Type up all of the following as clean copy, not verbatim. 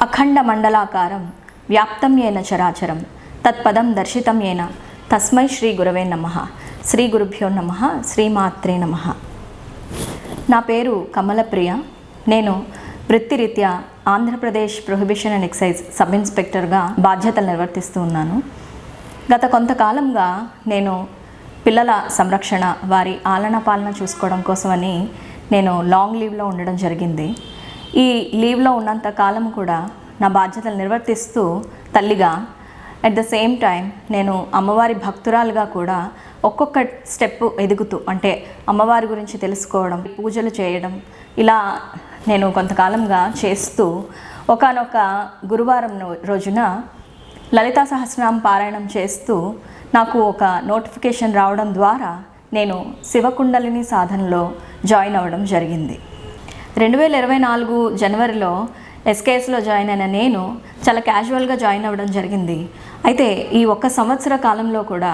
అఖండ మండలాకారం వ్యాప్తం ఏన చరాచరం తత్పదం దర్శితం ఏన తస్మై శ్రీ గురవే నమః. శ్రీ గురుభ్యో నమః. శ్రీమాత్రే నమః. నా పేరు కమలప్రియ. నేను వృత్తిరీత్యా Andhra Pradesh prohibition and excise sub ఇన్స్పెక్టర్గా బాధ్యతలు నిర్వర్తిస్తూ ఉన్నాను. గత కొంతకాలంగా నేను పిల్లల సంరక్షణ, వారి ఆలన పాలన చూసుకోవడం కోసమని నేను లాంగ్ లీవ్లో ఉండడం జరిగింది. ఈ లీవ్లో ఉన్నంత కాలం కూడా నా బాధ్యతలు నిర్వర్తిస్తూ తల్లిగా, అట్ ద సేమ్ టైం నేను అమ్మవారి భక్తురాలుగా కూడా ఒక్కొక్క స్టెప్ ఎదుగుతూ, అంటే అమ్మవారి గురించి తెలుసుకోవడం, పూజలు చేయడం, ఇలా నేను కొంతకాలంగా చేస్తూ ఒకానొక గురువారం రోజున లలితా సహస్రనామ పారాయణం చేస్తూ నాకు ఒక నోటిఫికేషన్ రావడం ద్వారా నేను శివకుండలిని సాధనలో జాయిన్ అవ్వడం జరిగింది. 2024 జనవరిలో ఎస్కేఎస్లో జాయిన్ అయిన నేను చాలా క్యాజువల్గా జాయిన్ అవ్వడం జరిగింది. అయితే ఈ ఒక్క సంవత్సర కాలంలో కూడా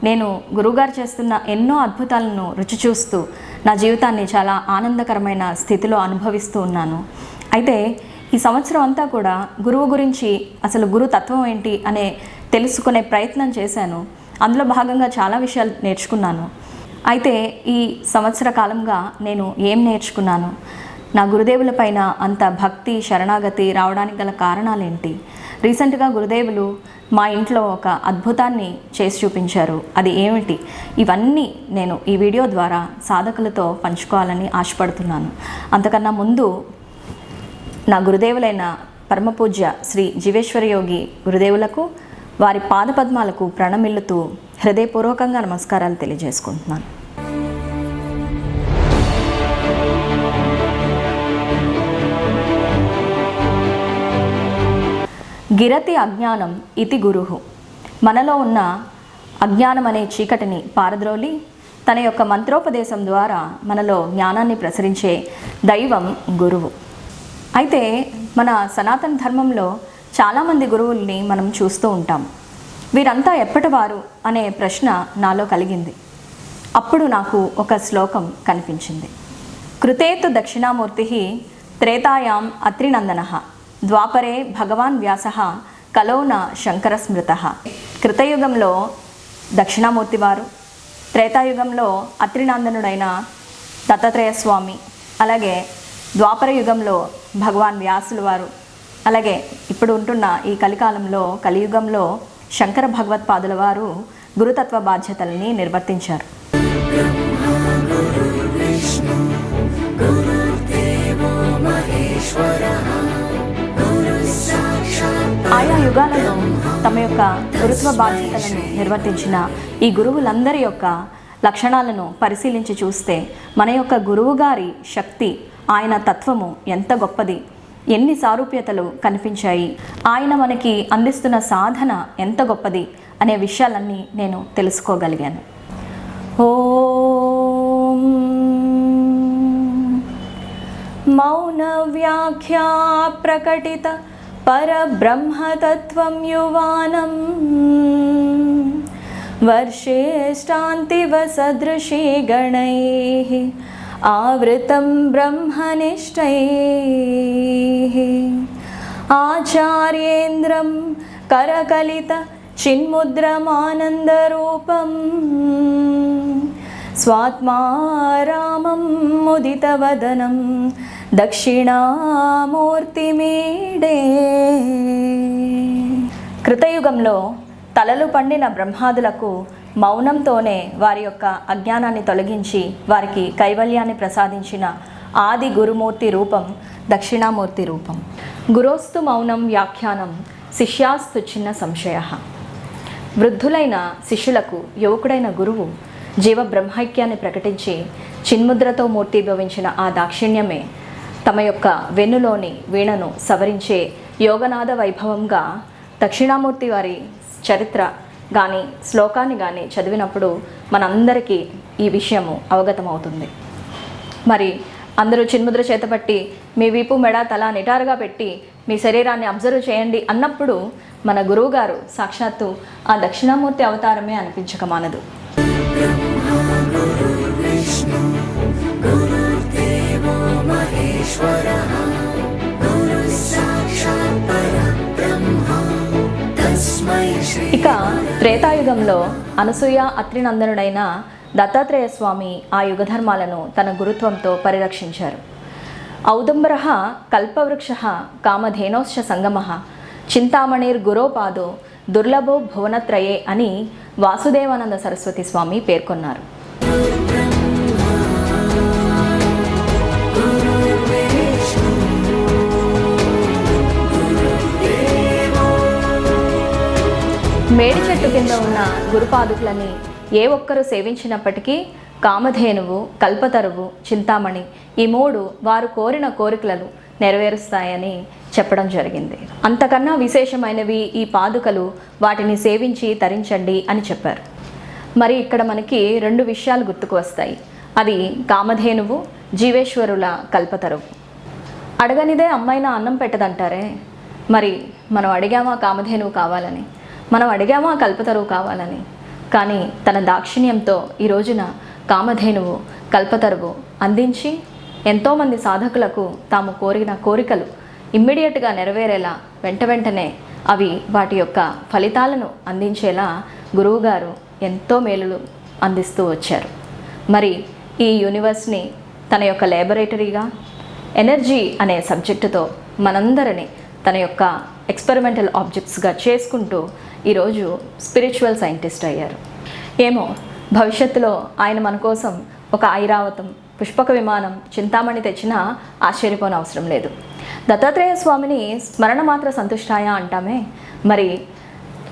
నేను గురువుగారు చేస్తున్న ఎన్నో అద్భుతాలను రుచి చూస్తూ నా జీవితాన్ని చాలా ఆనందకరమైన స్థితిలో అనుభవిస్తూ ఉన్నాను. అయితే ఈ సంవత్సరం అంతా కూడా గురువు గురించి, అసలు గురు తత్వం ఏంటి అనే తెలుసుకునే ప్రయత్నం చేశాను. అందులో భాగంగా చాలా విషయాలు నేర్చుకున్నాను. అయితే ఈ సంవత్సర కాలంగా నేను ఏం నేర్చుకున్నాను, నా గురుదేవుల పైన అంత భక్తి, శరణాగతి రావడానికి గల కారణాలేంటి, రీసెంట్గా గురుదేవులు మా ఇంట్లో ఒక అద్భుతాన్ని చేసి చూపించారు, అది ఏమిటి, ఇవన్నీ నేను ఈ వీడియో ద్వారా సాధకులతో పంచుకోవాలని ఆశపడుతున్నాను. అంతకన్నా ముందు నా గురుదేవులైన పరమపూజ్య శ్రీ జీవేశ్వర యోగి గురుదేవులకు, వారి పాదపద్మాలకు ప్రణమిల్లుతూ హృదయపూర్వకంగా నమస్కారాలు తెలియజేసుకుంటున్నాను. గిరతి అజ్ఞానం ఇతి గురుహు. మనలో ఉన్న అజ్ఞానం అనే చీకటిని పారద్రోలి తన యొక్క మంత్రోపదేశం ద్వారా మనలో జ్ఞానాన్ని ప్రసరించే దైవం గురువు. అయితే మన సనాతన ధర్మంలో చాలామంది గురువుల్ని మనం చూస్తూ ఉంటాం. వీరంతా ఎప్పటివారు అనే ప్రశ్న నాలో కలిగింది. అప్పుడు నాకు ఒక శ్లోకం కనిపించింది. కృతేతు దక్షిణామూర్తి త్రేతాయాం అత్రినందనః ద్వాపరే భగవాన్ వ్యాసః కలౌన శంకర స్మృతః. కృతయుగంలో దక్షిణామూర్తి వారు, త్రేతాయుగంలో అత్రినందనుడైన దత్తాత్రేయ స్వామి, అలాగే ద్వాపర యుగంలో భగవాన్ వ్యాసులు వారు, అలాగే ఇప్పుడు ఉంటున్న ఈ కలికాలంలో, కలియుగంలో శంకర భగవత్పాదుల వారు గురుతత్వ బాధ్యతల్ని నిర్వర్తించారు. ఆయా యుగాలలో తమ యొక్క గురుత్వ బాధ్యతలను నిర్వర్తించిన ఈ గురువులందరి యొక్క లక్షణాలను పరిశీలించి చూస్తే మన యొక్క గురువు గారి శక్తి, ఆయన తత్వము ఎంత గొప్పది, ఎన్ని సారూప్యతలు కనిపించాయి, ఆయన మనకి అందిస్తున్న సాధన ఎంత గొప్పది అనే విషయాలన్నీ నేను తెలుసుకోగలిగాను. ఓం మౌన వ్యాఖ్యా ప్రకటిత పరబ్రహ్మతత్వం యువానం వర్షేష్టాంతివ సదృశీ గణైః ఆవృతం బ్రహ్మనిష్టైః ఆచార్యేంద్రం కరకలిత చిన్ముద్రమానందరూపం స్వాత్మారామం ముదితవదనం దక్షిణామూర్తిమీడే. కృతయుగంలో తలలు పండిన బ్రహ్మాదులకు మౌనంతోనే వారి యొక్క అజ్ఞానాన్ని తొలగించి వారికి కైవల్యాన్ని ప్రసాదించిన ఆది గురుమూర్తి రూపం దక్షిణామూర్తి రూపం. గురోస్తు మౌనం వ్యాఖ్యానం శిష్యాస్తు చిన్న సంశయ. వృద్ధులైన శిష్యులకు యువకుడైన గురువు జీవ బ్రహ్మైక్యాన్ని ప్రకటించి చిన్ముద్రతో మూర్తిభవించిన ఆ దాక్షిణ్యమే తమ యొక్క వెన్నులోని వీణను సవరించే యోగనాద వైభవంగా దక్షిణామూర్తి వారి చరిత్ర కానీ శ్లోకాన్ని కానీ చదివినప్పుడు మనందరికీ ఈ విషయము అవగతమవుతుంది. మరి అందరూ చిన్ముద్ర చేతపట్టి మీ వీపు, మెడ, తల నిటారుగా పెట్టి మీ శరీరాన్ని అబ్జర్వ్ చేయండి అన్నప్పుడు మన గురువుగారు సాక్షాత్తు ఆ దక్షిణామూర్తి అవతారమే అనిపించక మానదు. గురుదేవో మహేశ్వరః గురు సాక్షాత్ ఇక త్రేతాయుగంలో అనసూయ అత్రినందనుడైన దత్తాత్రేయ స్వామి ఆ యుగధర్మాలను తన గురుత్వంతో పరిరక్షించారు. ఔదుంబర కల్పవృక్ష కామధేనోశ్చ సంగమ చింతామణిర్గురోపాదో దుర్లభో భువనత్రయే అని వాసుదేవానంద సరస్వతి స్వామి పేర్కొన్నారు. మేడి చెట్టు కింద ఉన్న గురుపాదుకులని ఏ ఒక్కరు సేవించినప్పటికీ కామధేనువు, కల్పతరువు, చింతామణి ఈ మూడు వారు కోరిన కోరికలను నెరవేరుస్తాయని చెప్పడం జరిగింది. అంతకన్నా విశేషమైనవి ఈ పాదుకలు, వాటిని సేవించి తరించండి అని చెప్పారు. మరి ఇక్కడ మనకి 2 విషయాలు గుర్తుకు వస్తాయి. అది కామధేనువు, జీవేశ్వరుల కల్పతరువు. అడగనిదే అమ్మాయినా అన్నం పెట్టదంటారే, మరి మనం అడిగామా కామధేనువు కావాలని, మనం అడిగామా కల్పతరువు కావాలని. కానీ తన దాక్షిణ్యంతో ఈ రోజున కామధేనువు, కల్పతరువు అందించి ఎంతోమంది సాధకులకు తాము కోరిన కోరికలు ఇమ్మీడియట్గా నెరవేరేలా వెంటనే అవి వాటి యొక్క ఫలితాలను అందించేలా గురువుగారు ఎంతో మేలులు అందిస్తూ వచ్చారు. మరి ఈ యూనివర్స్ని తన యొక్క ల్యాబొరేటరీగా ఎనర్జీ అనే సబ్జెక్టుతో మనందరినీ తన యొక్క ఎక్స్పెరిమెంటల్ ఆబ్జెక్ట్స్గా చేసుకుంటూ ఈరోజు స్పిరిచువల్ సైంటిస్ట్ అయ్యారు. ఏమో భవిష్యత్తులో ఆయన మన కోసం ఒక ఐరావతం, పుష్పక విమానం, చింతామణి తెచ్చినా ఆశ్చర్యపోని అవసరం లేదు. దత్తాత్రేయ స్వామిని స్మరణ మాత్ర సంతుష్టాయ అంటామే, మరి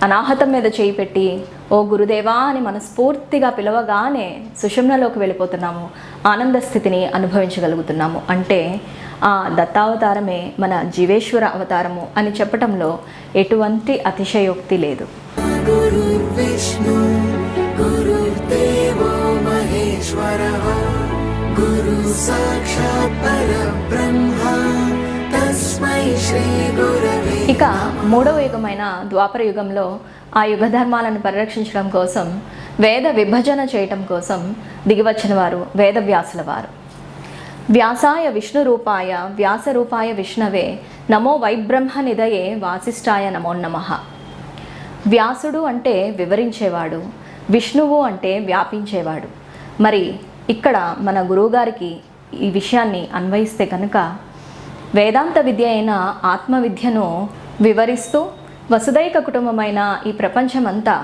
అనాహతం మీద చేయి పెట్టి ఓ గురుదేవా అని మనస్ఫూర్తిగా పిలవగానే సుషుమ్నలోకి వెళ్ళిపోతున్నాము, ఆనంద స్థితిని అనుభవించగలుగుతున్నాము అంటే ఆ దత్తావతారమే మన జీవేశ్వర అవతారము అని చెప్పటంలో ఎటువంటి అతిశయోక్తి లేదు. గురు విష్ణు గురుదేవో మహేశ్వరః గురు సాక్షాత్ పరబ్రహ్మ తస్మై శ్రీ గురవే. ఇక 3వ యుగమైన ద్వాపర యుగంలో ఆ యుగ ధర్మాలను పరిరక్షించడం కోసం, వేద విభజన చేయటం కోసం దిగివచ్చిన వారు వేదవ్యాసుల వారు. వ్యాసాయ విష్ణు రూపాయ వ్యాస రూపాయ విష్ణవే నమో వైబ్రహ్మ నిదయే వాసిష్ఠాయ నమో నమః. వ్యాసుడు అంటే వివరించేవాడు, విష్ణువు అంటే వ్యాపించేవాడు. మరి ఇక్కడ మన గురువుగారికి ఈ విషయాన్ని అన్వయిస్తే కనుక వేదాంత విద్య అయిన ఆత్మ విద్యను వివరిస్తూ వసుదైక కుటుంబమైన ఈ ప్రపంచమంతా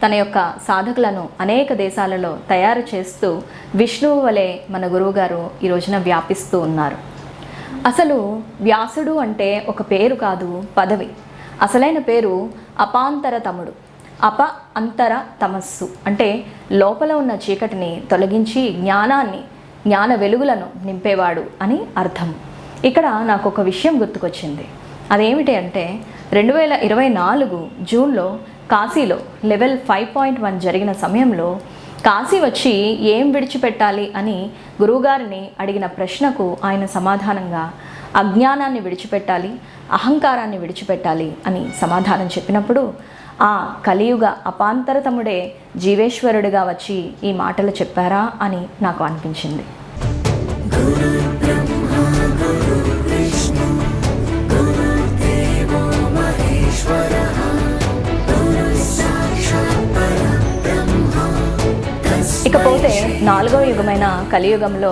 తన యొక్క సాధకులను అనేక దేశాలలో తయారు చేస్తూ విష్ణువు వలె మన గురువుగారు ఈ రోజున వ్యాపిస్తూ ఉన్నారు. అసలు వ్యాసుడు అంటే ఒక పేరు కాదు, పదవి. అసలైన పేరు అపాంతర తముడు. అప అంతర తమస్సు అంటే లోపల ఉన్న చీకటిని తొలగించి జ్ఞానాన్ని, జ్ఞాన వెలుగులను నింపేవాడు అని అర్థం. ఇక్కడ నాకు ఒక విషయం గుర్తుకొచ్చింది. అదేమిటి అంటే 2024 జూన్లో కాశీలో లెవెల్ 5.1 జరిగిన సమయంలో కాశీ వచ్చి ఏం విడిచిపెట్టాలి అని గురువుగారిని అడిగిన ప్రశ్నకు ఆయన సమాధానంగా అజ్ఞానాన్ని విడిచిపెట్టాలి, అహంకారాన్ని విడిచిపెట్టాలి అని సమాధానం చెప్పినప్పుడు ఆ కలియుగ అపాంతరతముడే జీవేశ్వరుడిగా వచ్చి ఈ మాటలు చెప్పారా అని నాకు అనిపించింది. ఇకపోతే 4వ యుగమైన కలియుగంలో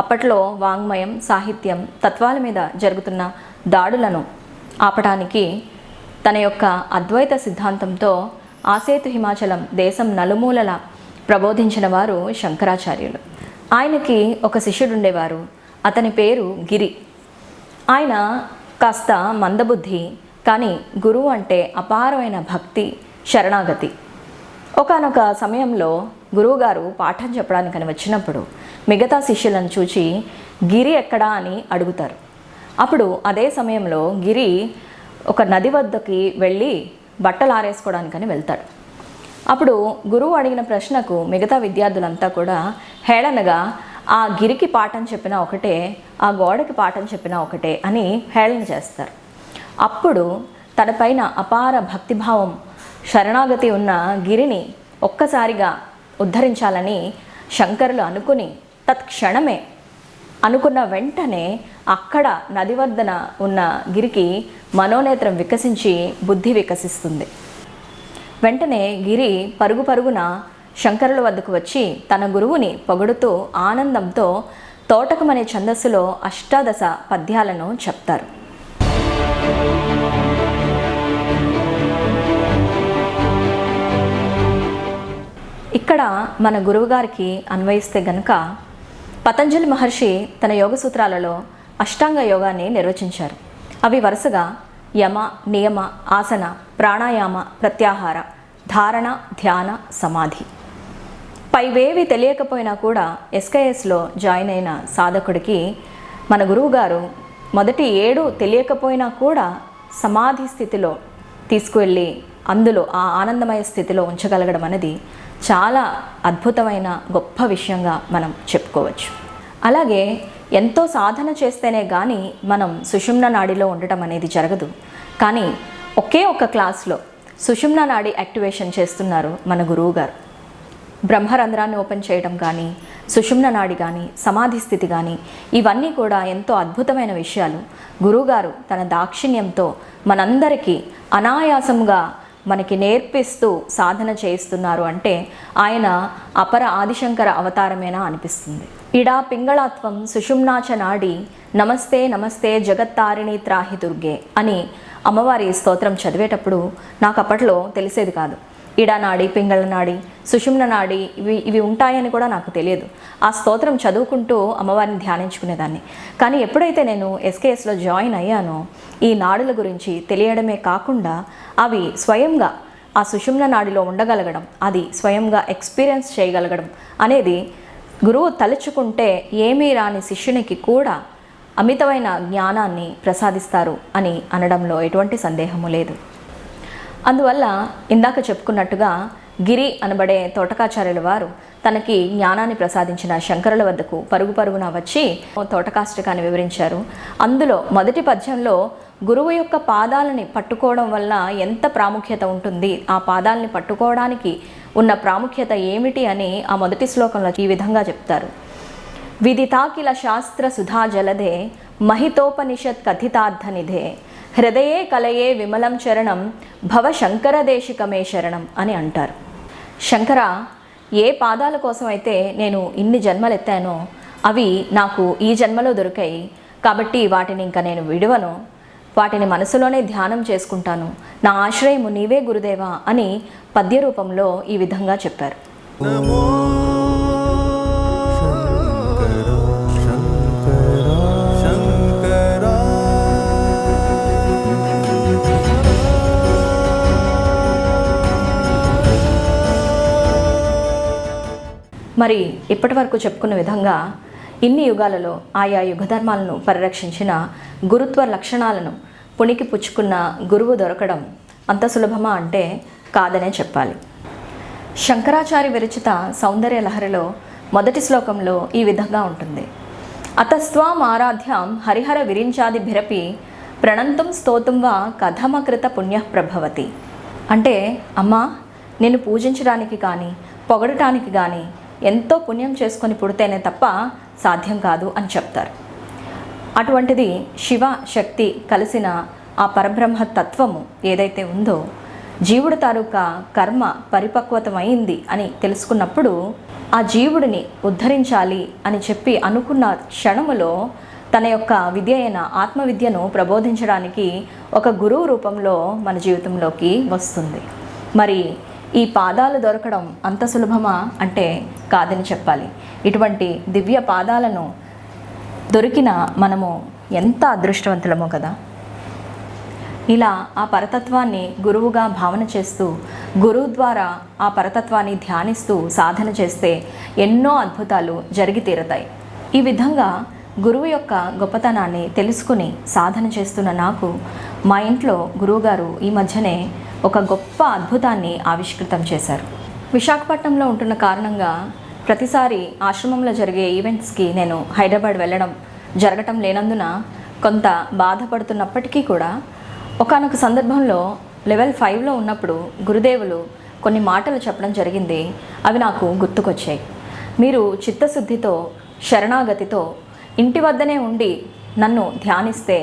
అప్పట్లో వాంగ్మయం, సాహిత్యం, తత్వాల మీద జరుగుతున్న దాడులను ఆపటానికి తన యొక్క అద్వైత సిద్ధాంతంతో ఆసేతు హిమాచలం దేశం నలుమూలల ప్రబోధించిన వారు శంకరాచార్యులు. ఆయనకి ఒక శిష్యుడు ఉండేవారు. అతని పేరు గిరి. ఆయన కాస్త మందబుద్ధి, కానీ గురువు అంటే అపారమైన భక్తి, శరణాగతి. ఒకానొక సమయంలో గురువుగారు పాఠం చెప్పడానికని వచ్చినప్పుడు మిగతా శిష్యులను చూచి గిరి ఎక్కడా అని అడుగుతారు. అప్పుడు అదే సమయంలో గిరి ఒక నది వద్దకి వెళ్ళి బట్టలు ఆరేసుకోవడానికని వెళ్తాడు. అప్పుడు గురువు అడిగిన ప్రశ్నకు మిగతా విద్యార్థులంతా కూడా హేళనగా ఆ గిరికి పాఠం చెప్పినా ఒకటే, ఆ గోడకి పాఠం చెప్పినా ఒకటే అని హేళన చేస్తారు. అప్పుడు తనపైన అపార భక్తిభావం, శరణాగతి ఉన్న గిరిని ఒక్కసారిగా ఉద్ధరించాలని శంకరులు అనుకుని తత్క్షణమే అనుకున్న వెంటనే అక్కడ నది వద్దన ఉన్న గిరికి మనోనేత్రం వికసించి బుద్ధి వికసిస్తుంది. వెంటనే గిరి పరుగు పరుగున శంకరుల వద్దకు వచ్చి తన గురువుని పొగుడుతూ ఆనందంతో తోటకం అనే ఛందస్సులో అష్టాదశ పద్యాలను చెప్తారు. ఇక్కడ మన గురువుగారికి అన్వయిస్తే గనుక పతంజలి మహర్షి తన యోగ సూత్రాలలో అష్టాంగ యోగాన్ని నిర్వచించారు. అవి వరుసగా యమ, నియమ, ఆసన, ప్రాణాయామ, ప్రత్యాహార, ధారణ, ధ్యాన, సమాధి. పైవేవి తెలియకపోయినా కూడా ఎస్కేఎస్లో జాయిన్ అయిన సాధకుడికి మన గురువుగారు మొదటి 7 తెలియకపోయినా కూడా సమాధి స్థితిలో తీసుకువెళ్ళి అందులో ఆ ఆనందమయ స్థితిలో ఉంచగలగడం అనేది చాలా అద్భుతమైన గొప్ప విషయంగా మనం చెప్పుకోవచ్చు. అలాగే ఎంతో సాధన చేస్తేనే కానీ మనం సుషుమ్న నాడిలో ఉండటం అనేది జరగదు. కానీ ఒకే ఒక్క క్లాస్లో సుషుమ్న నాడి యాక్టివేషన్ చేస్తున్నారు మన గురువు గారు. బ్రహ్మరంధ్రాన్ని ఓపెన్ చేయడం కానీ, సుషుమ్న నాడి కానీ, సమాధి స్థితి కానీ, ఇవన్నీ కూడా ఎంతో అద్భుతమైన విషయాలు. గురువుగారు తన దాక్షిణ్యంతో మనందరికీ అనాయాసంగా మనకి నేర్పిస్తూ సాధన చేయిస్తున్నారు అంటే ఆయన అపర ఆదిశంకర అవతారమేనా అనిపిస్తుంది. ఇడా పింగళాత్వం సుషుమ్నాచ నాడి నమస్తే నమస్తే జగత్తారిణి త్రాహి దుర్గే అని అమ్మవారి స్తోత్రం చదివేటప్పుడు నాకు అప్పట్లో తెలిసేది కాదు. ఇడా నాడి, పింగళ నాడి, సుషుమ్న నాడి ఇవి ఉంటాయని కూడా నాకు తెలియదు. ఆ స్తోత్రం చదువుకుంటూ అమ్మవారిని ధ్యానించుకునేదాన్ని. కానీ ఎప్పుడైతే నేను ఎస్కేఎస్లో జాయిన్ అయ్యానో ఈ నాడుల గురించి తెలియడమే కాకుండా అవి స్వయంగా ఆ సుషుమ్న నాడిలో ఉండగలగడం, అది స్వయంగా ఎక్స్పీరియన్స్ చేయగలగడం అనేది గురువు తలుచుకుంటే ఏమీ రాని శిష్యునికి కూడా అమితమైన జ్ఞానాన్ని ప్రసాదిస్తారు అని అనడంలో ఎటువంటి సందేహము లేదు. అందువల్ల ఇందాక చెప్పుకున్నట్టుగా గిరి అనబడే తోటకాచార్యుల వారు తనకి జ్ఞానాన్ని ప్రసాదించిన శంకరుల వద్దకు పరుగు పరుగున వచ్చి తోటకాష్టకాన్ని వివరించారు. అందులో మొదటి పద్యంలో గురువు యొక్క పాదాలని పట్టుకోవడం వల్ల ఎంత ప్రాముఖ్యత ఉంటుంది, ఆ పాదాలని పట్టుకోవడానికి ఉన్న ప్రాముఖ్యత ఏమిటి అని ఆ మొదటి శ్లోకంలో ఈ విధంగా చెప్తారు. విదితాకిల శాస్త్ర సుధా జలదే మహితోపనిషత్ కథితార్థనిధే హృదయే కలయే విమలం చరణం భవ శంకర దేశికమే శరణం అని అంటారు. శంకర, ఏ పాదాల కోసం అయితే నేను ఇన్ని జన్మలు ఎత్తానో అవి నాకు ఈ జన్మలో దొరికాయి కాబట్టి వాటిని ఇంకా నేను విడువను, వాటిని మనసులోనే ధ్యానం చేసుకుంటాను, నా ఆశ్రయము నీవే గురుదేవా అని పద్య రూపంలో ఈ విధంగా చెప్పారు. మరి ఇప్పటి వరకు చెప్పుకున్న విధంగా ఇన్ని యుగాలలో ఆయా యుగధర్మాలను పరిరక్షించిన గురుత్వ లక్షణాలను పుణికి పుచ్చుకున్న గురువు దొరకడం అంత సులభమా అంటే కాదనే చెప్పాలి. శంకరాచార్య విరచిత సౌందర్య లహరిలో మొదటి శ్లోకంలో ఈ విధంగా ఉంటుంది. అతస్త్వాం ఆరాధ్యాం హరిహర విరించాది భిరపి ప్రణంతుం స్తోతుం వా కథమకృత పుణ్య ప్రభవతి. అంటే అమ్మా, నేను పూజించడానికి కానీ పొగడటానికి కానీ ఎంతో పుణ్యం చేసుకొని పుడితేనే తప్ప సాధ్యం కాదు అని చెప్తారు. అటువంటిది శివ శక్తి కలిసిన ఆ పరబ్రహ్మ తత్వము ఏదైతే ఉందో జీవుడు తాలూకా కర్మ పరిపక్వతమైంది అని తెలుసుకున్నప్పుడు ఆ జీవుడిని ఉద్ధరించాలి అని చెప్పి అనుకున్న క్షణములో తన యొక్క విద్య అయిన ఆత్మవిద్యను ప్రబోధించడానికి ఒక గురువు రూపంలో మన జీవితంలోకి వస్తుంది. మరి ఈ పాదాలు దొరకడం అంత సులభమా అంటే కాదని చెప్పాలి. ఇటువంటి దివ్య పాదాలను దొరికిన మనము ఎంత అదృష్టవంతులమో కదా. ఇలా ఆ పరతత్వాన్ని గురువుగా భావన చేస్తూ గురువు ద్వారా ఆ పరతత్వాన్ని ధ్యానిస్తూ సాధన చేస్తే ఎన్నో అద్భుతాలు జరిగి తీరతాయి. ఈ విధంగా గురువు యొక్క గొప్పతనాన్ని తెలుసుకుని సాధన చేస్తున్న నాకు మా ఇంట్లో గురువుగారు ఈ మధ్యనే ఒక గొప్ప అద్భుతాన్ని ఆవిష్కృతం చేశారు. విశాఖపట్నంలో ఉంటున్న కారణంగా ప్రతిసారి ఆశ్రమంలో జరిగే ఈవెంట్స్కి నేను హైదరాబాద్ వెళ్ళడం జరగటం లేనందున కొంత బాధపడుతున్నప్పటికీ కూడా ఒకానొక సందర్భంలో లెవెల్ 5లో ఉన్నప్పుడు గురుదేవులు కొన్ని మాటలు చెప్పడం జరిగింది. అవి నాకు గుర్తుకొచ్చాయి. మీరు చిత్తశుద్ధితో శరణాగతితో ఇంటి వద్దనే ఉండి నన్ను ధ్యానిస్తే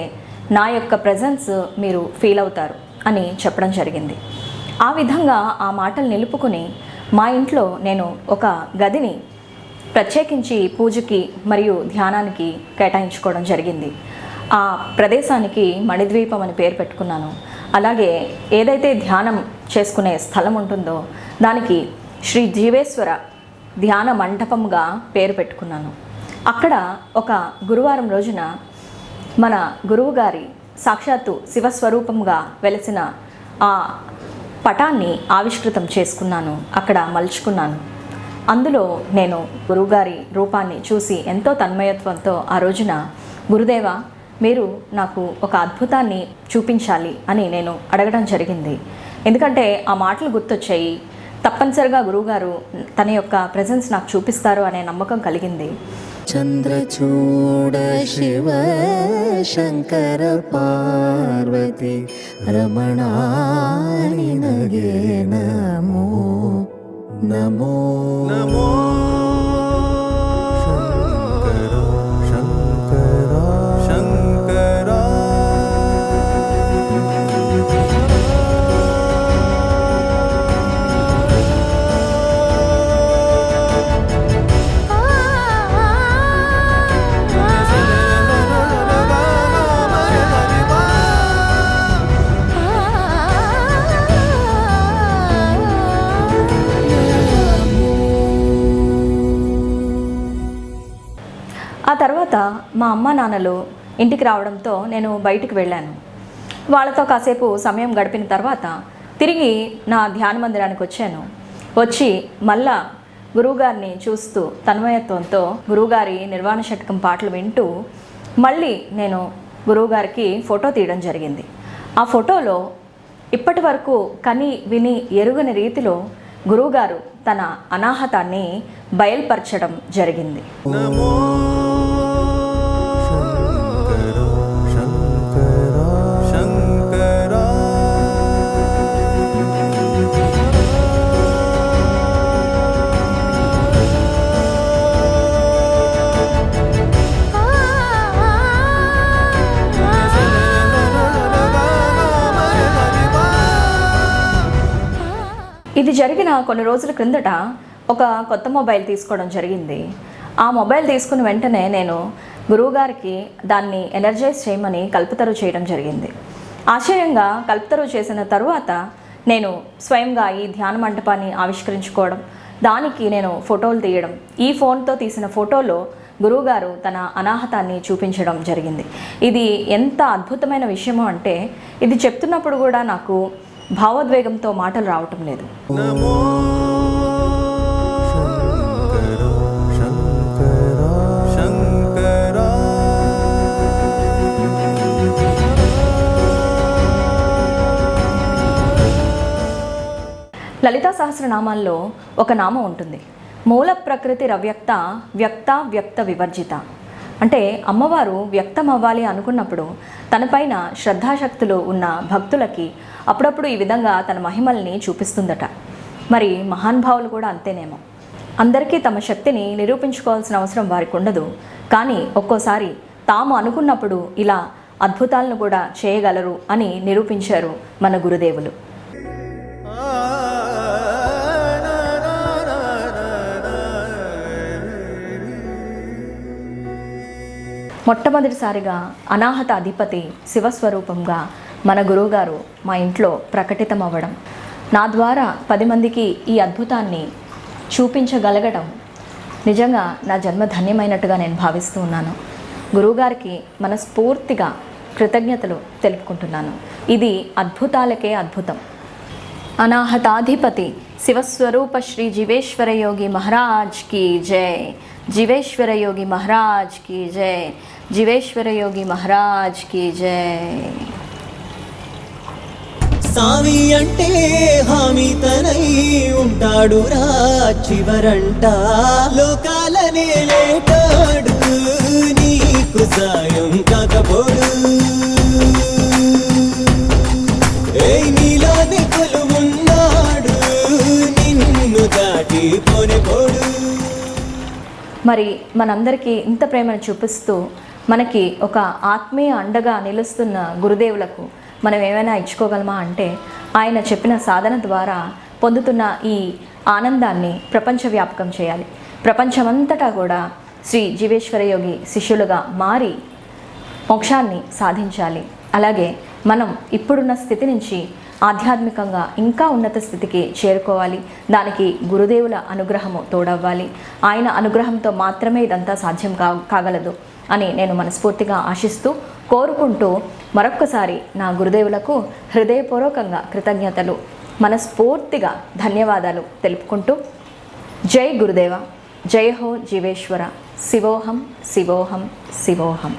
నా యొక్క ప్రెజెన్స్ మీరు ఫీల్ అవుతారు అని చెప్పడం జరిగింది. ఆ విధంగా ఆ మాటలు నిలుపుకుని మా ఇంట్లో నేను ఒక గదిని ప్రత్యేకించి పూజకి మరియు ధ్యానానికి కేటాయించుకోవడం జరిగింది. ఆ ప్రదేశానికి మణిద్వీపం అని పేరు పెట్టుకున్నాను. అలాగే ఏదైతే ధ్యానం చేసుకునే స్థలం ఉంటుందో దానికి శ్రీ జీవేశ్వర ధ్యాన మండపంగా పేరు పెట్టుకున్నాను. అక్కడ ఒక గురువారం రోజున మన గురువుగారి సాక్షాత్తు శివస్వరూపంగా వెలిసిన ఆ పటాన్ని ఆవిష్కృతం చేసుకున్నాను, అక్కడ మలుచుకున్నాను. అందులో నేను గురువుగారి రూపాన్ని చూసి ఎంతో తన్మయత్వంతో ఆ రోజున గురుదేవా, మీరు నాకు ఒక అద్భుతాన్ని చూపించాలి అని నేను అడగడం జరిగింది. ఎందుకంటే ఆ మాటలు గుర్తొచ్చాయి. తప్పనిసరిగా గురువుగారు తన యొక్క ప్రెజెన్స్ నాకు చూపిస్తారు అనే నమ్మకం కలిగింది. చంద్రచూడ శివ శంకర పార్వతి రమణాని నగే నమో నమో నమో ఆ తర్వాత మా అమ్మ నాన్నలు ఇంటికి రావడంతో నేను బయటికి వెళ్ళాను. వాళ్ళతో కాసేపు సమయం గడిపిన తర్వాత తిరిగి నా ధ్యాన మందిరానికి వచ్చాను. వచ్చి మళ్ళా గురువుగారిని చూస్తూ తన్మయత్వంతో గురువుగారి నిర్వాణ షట్కం పాటలు వింటూ మళ్ళీ నేను గురువుగారికి ఫోటో తీయడం జరిగింది. ఆ ఫోటోలో ఇప్పటి వరకు కని విని ఎరుగని రీతిలో గురువుగారు తన అనాహతాన్ని బయల్పరచడం జరిగింది. ఇది జరిగిన కొన్ని రోజుల క్రిందట ఒక కొత్త మొబైల్ తీసుకోవడం జరిగింది. ఆ మొబైల్ తీసుకున్న వెంటనే నేను గురువుగారికి దాన్ని ఎనర్జైజ్ చేయమని కల్పతరు చేయడం జరిగింది. ఆశ్చర్యంగా కల్పతరు చేసిన తరువాత నేను స్వయంగా ఈ ధ్యాన మండపాన్ని ఆవిష్కరించుకోవడం, దానికి నేను ఫోటోలు తీయడం, ఈ ఫోన్తో తీసిన ఫోటోలో గురువుగారు తన అనాహతాన్ని చూపించడం జరిగింది. ఇది ఎంత అద్భుతమైన విషయమో అంటే ఇది చెప్తున్నప్పుడు కూడా నాకు భావోద్వేగంతో మాటలు రావటం లేదు. లలితా సహస్రనామాల్లో ఒక నామం ఉంటుంది, మూల ప్రకృతి రవ్యక్త వ్యక్త వ్యక్త వివర్జిత. అంటే అమ్మవారు వ్యక్తం అవ్వాలి అనుకున్నప్పుడు తనపైన శ్రద్ధాశక్తులు ఉన్న భక్తులకి అప్పుడప్పుడు ఈ విధంగా తన మహిమల్ని చూపిస్తుందట. మరి మహానుభావులు కూడా అంతేనేమో. అందరికీ తమ శక్తిని నిరూపించుకోవాల్సిన అవసరం వారికి ఉండదు. కానీ ఒక్కోసారి తాము అనుకున్నప్పుడు ఇలా అద్భుతాలను కూడా చేయగలరు అని నిరూపించారు మన గురుదేవులు. మొట్టమొదటిసారిగా అనాహత అధిపతి శివస్వరూపంగా మన గురువుగారు మా ఇంట్లో ప్రకటితం అవ్వడం, నా ద్వారా 10 మందికి ఈ అద్భుతాన్ని చూపించగలగడం నిజంగా నా జన్మ ధన్యమైనట్టుగా నేను భావిస్తూ ఉన్నాను. గురువుగారికి మనస్ఫూర్తిగా కృతజ్ఞతలు తెలుపుకుంటున్నాను. ఇది అద్భుతాలకే అద్భుతం. అనాహతాధిపతి శివస్వరూప శ్రీ జీవేశ్వర యోగి మహారాజ్ की जय, जीवेश्वर योगी महाराज की जय, जीवेश्वर योगी महाराज की जय. సామి అంటే హామీ తనై ఉంటాడు రా చివరంట, లోకాలనే లేటాడు నీకు సాయం కాకపోడు. నీలోని కొలువున్నాడు నిన్ను దాటి పోడు. మరి మనందరికీ ఇంత ప్రేమను చూపిస్తూ మనకి ఒక ఆత్మీయ అండగా నిలుస్తున్న గురుదేవులకు మనం ఏమైనా ఇచ్చుకోగలమా అంటే ఆయన చెప్పిన సాధన ద్వారా పొందుతున్న ఈ ఆనందాన్ని ప్రపంచవ్యాప్తం చేయాలి. ప్రపంచమంతటా కూడా శ్రీ జీవేశ్వర యోగి శిష్యులుగా మారి మోక్షాన్ని సాధించాలి. అలాగే మనం ఇప్పుడున్న స్థితి నుంచి ఆధ్యాత్మికంగా ఇంకా ఉన్నత స్థితికి చేరుకోవాలి. దానికి గురుదేవుల అనుగ్రహము తోడవ్వాలి. ఆయన అనుగ్రహంతో మాత్రమే ఇదంతా సాధ్యం కాగలదు అని నేను మనస్ఫూర్తిగా ఆశిస్తూ కోరుకుంటూ మరొక్కసారి నా గురుదేవులకు హృదయపూర్వకంగా కృతజ్ఞతలు, మనస్ఫూర్తిగా ధన్యవాదాలు తెలుపుకుంటూ జై గురుదేవ, జయ హో జీవేశ్వర, శివోహం శివోహం శివోహం.